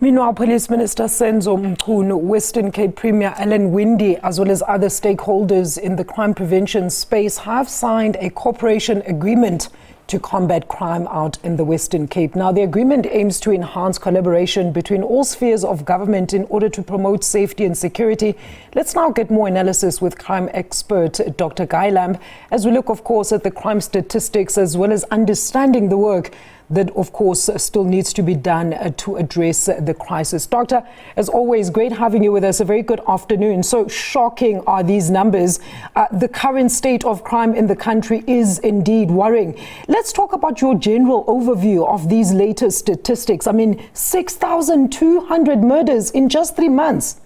Meanwhile, Police Minister Senzo Mchunu, Western Cape Premier Alan Winde, as well as other stakeholders in the crime prevention space have signed a cooperation agreement to combat crime out in the Western Cape. Now, the agreement aims to enhance collaboration between all spheres of government in order to promote safety and security. Let's now get more analysis with crime expert Dr. Guy Lamb as we look, of course, at the crime statistics as well as understanding the work that, of course, still needs to be done to address the crisis. Doctor, as always, great having you with us. A very good afternoon. So shocking are these numbers. The current state of crime in the country is indeed worrying. Let's talk about your general overview of these latest statistics. I mean, 6,200 murders in just 3 months.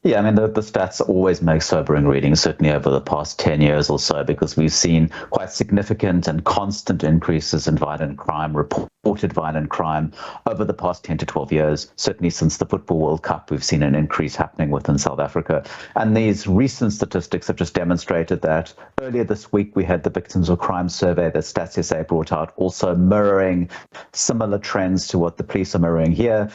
Yeah, I mean, the stats always make sobering reading, certainly over the past 10 years or so, because we've seen quite significant and constant increases in violent crime, reported violent crime over the past 10 to 12 years. Certainly since the Football World Cup, we've seen an increase happening within South Africa. And these recent statistics have just demonstrated that. Earlier this week, we had the Victims of Crime survey that Stats SA brought out, also mirroring similar trends to what the police are mirroring here.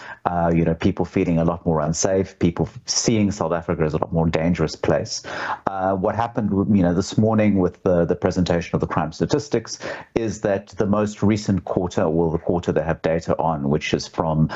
People feeling a lot more unsafe, people seeing South Africa is a lot more dangerous place. What happened, this morning with the presentation of the crime statistics is that the most recent quarter, the quarter they have data on, which is from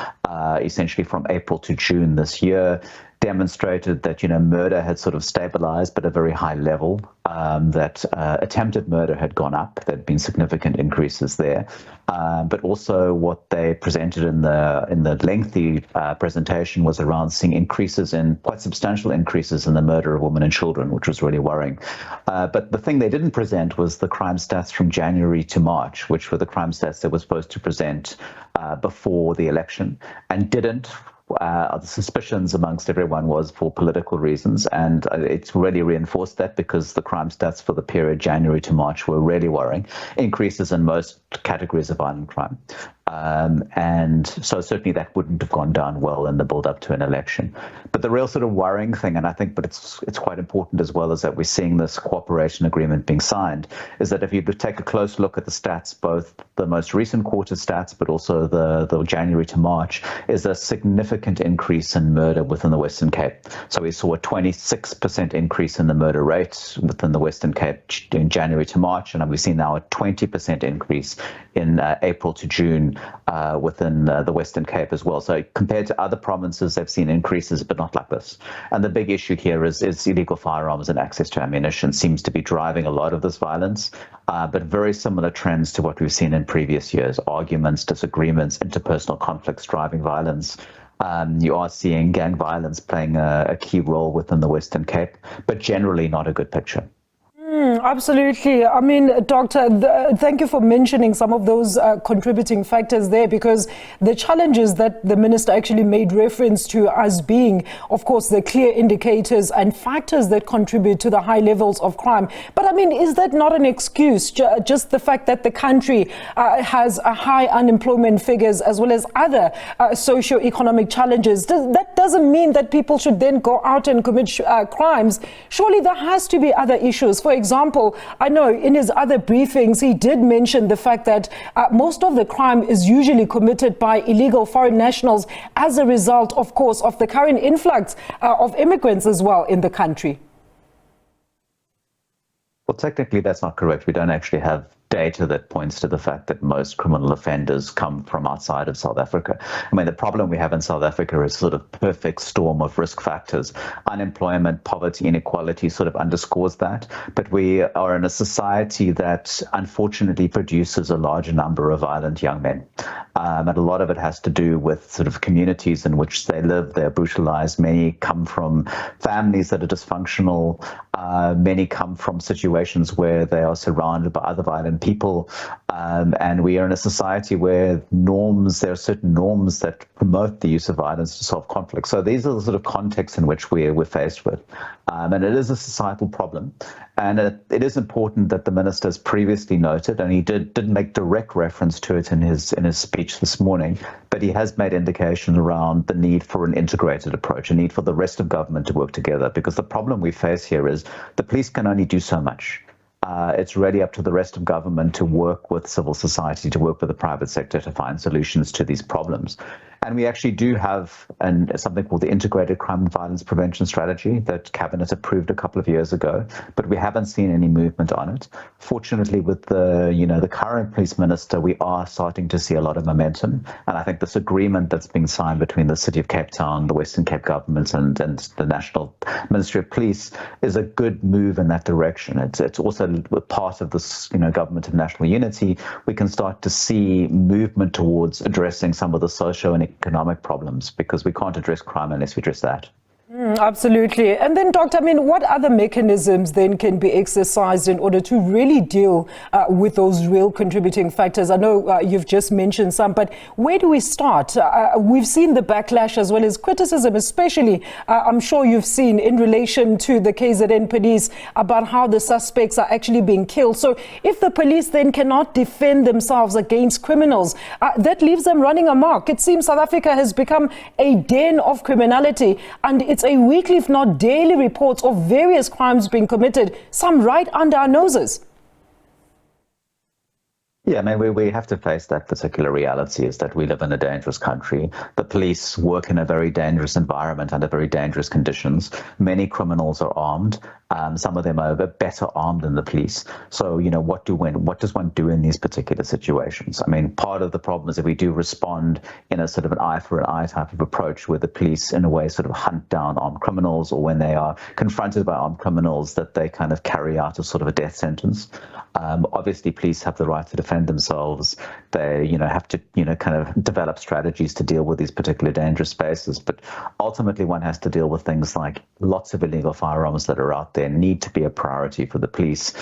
essentially from April to June this year, demonstrated that, murder had sort of stabilized but at a very high level, that attempted murder had gone up. There had been significant increases there. But also what they presented in the lengthy presentation was around seeing quite substantial increases in the murder of women and children, which was really worrying. But the thing they didn't present was the crime stats from January to March, which were the crime stats they were supposed to present before the election and didn't. The suspicions amongst everyone was for political reasons, and it's really reinforced that because the crime stats for the period January to March were really worrying. Increases in most categories of violent crime. And so certainly that wouldn't have gone down well in the build-up to an election. But the real sort of worrying thing, and I think, but it's quite important as well, is that we're seeing this cooperation agreement being signed, is that if you take a close look at the stats, both the most recent quarter stats, but also the January to March, is a significant increase in murder within the Western Cape. So we saw a 26% increase in the murder rate within the Western Cape in January to March, and we've seen now a 20% increase in April to June within the Western Cape as well. So compared to other provinces, they've seen increases, but not like this. And the big issue here is illegal firearms and access to ammunition seems to be driving a lot of this violence, but very similar trends to what we've seen in previous years: arguments, disagreements, interpersonal conflicts driving violence. You are seeing gang violence playing a key role within the Western Cape, but generally not a good picture. Absolutely. I mean, Doctor, thank you for mentioning some of those contributing factors there, because the challenges that the minister actually made reference to as being, of course, the clear indicators and factors that contribute to the high levels of crime. But I mean, is that not an excuse? Just the fact that the country has high unemployment figures as well as other socio-economic challenges, that doesn't mean that people should then go out and commit crimes. Surely there has to be other issues. For example, I know in his other briefings, he did mention the fact that most of the crime is usually committed by illegal foreign nationals as a result, of course, of the current influx of immigrants as well in the country. Well, technically, that's not correct. We don't actually have data that points to the fact that most criminal offenders come from outside of South Africa. I mean, the problem we have in South Africa is sort of perfect storm of risk factors. Unemployment, poverty, inequality sort of underscores that. But we are in a society that unfortunately produces a large number of violent young men. And a lot of it has to do with sort of communities in which they live. They're brutalized. Many come from families that are dysfunctional. Many come from situations where they are surrounded by other violent people, and we are in a society where there are certain norms that promote the use of violence to solve conflict. So these are the sort of contexts in which we're faced with, and it is a societal problem. And it is important that the minister has previously noted, and he didn't make direct reference to it in his speech this morning, but he has made indication around the need for an integrated approach, a need for the rest of government to work together, because the problem we face here is the police can only do so much. It's really up to the rest of government to work with civil society, to work with the private sector to find solutions to these problems. And we actually do have something called the Integrated Crime and Violence Prevention Strategy that Cabinet approved a couple of years ago, but we haven't seen any movement on it. Fortunately, with the current police minister, we are starting to see a lot of momentum. And I think this agreement that's being signed between the City of Cape Town, the Western Cape government, and the National Ministry of Police is a good move in that direction. It's also part of this, government of national unity. We can start to see movement towards addressing some of the socio and economic problems, because we can't address crime unless we address that. Absolutely. And then, Doctor, what other mechanisms then can be exercised in order to really deal with those real contributing factors? I know you've just mentioned some, but where do we start? We've seen the backlash as well as criticism, especially, I'm sure you've seen in relation to the KZN police about how the suspects are actually being killed. So if the police then cannot defend themselves against criminals, that leaves them running amok. It seems South Africa has become a den of criminality, and it's a weekly, if not daily, reports of various crimes being committed, some right under our noses. Yeah, we have to face that particular reality, is that we live in a dangerous country. The police work in a very dangerous environment under very dangerous conditions. Many criminals are armed. Some of them are better armed than the police. So, what does one do in these particular situations? Part of the problem is if we do respond in a sort of an eye for an eye type of approach, where the police in a way sort of hunt down armed criminals, or when they are confronted by armed criminals, that they kind of carry out a sort of a death sentence. Obviously, police have the right to defend themselves. They, have to, kind of develop strategies to deal with these particular dangerous spaces. But ultimately, one has to deal with things like lots of illegal firearms that are out there need to be a priority for the police.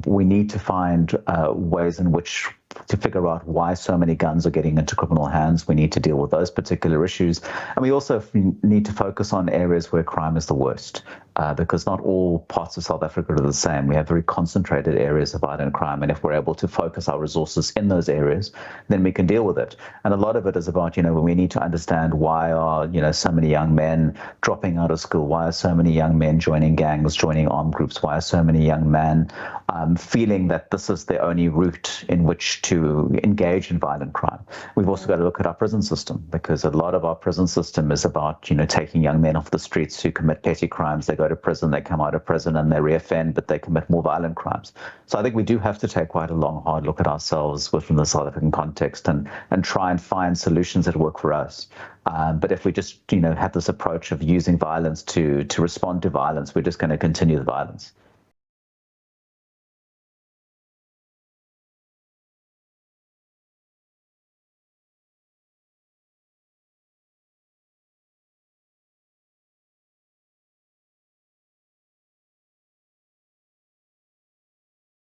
We need to find ways in which to figure out why so many guns are getting into criminal hands. We need to deal with those particular issues. And we also need to focus on areas where crime is the worst, because not all parts of South Africa are the same. We have very concentrated areas of violent crime. And if we're able to focus our resources in those areas, then we can deal with it. And a lot of it is about, we need to understand why are, so many young men dropping out of school? Why are so many young men joining gangs, joining armed groups? Why are so many young men feeling that this is the only route in which to engage in violent crime? We've also got to look at our prison system, because a lot of our prison system is about, taking young men off the streets who commit petty crimes. They go to prison, they come out of prison and they reoffend, but they commit more violent crimes. So I think we do have to take quite a long, hard look at ourselves within the South African context and try and find solutions that work for us. But if we just, have this approach of using violence to respond to violence, we're just going to continue the violence.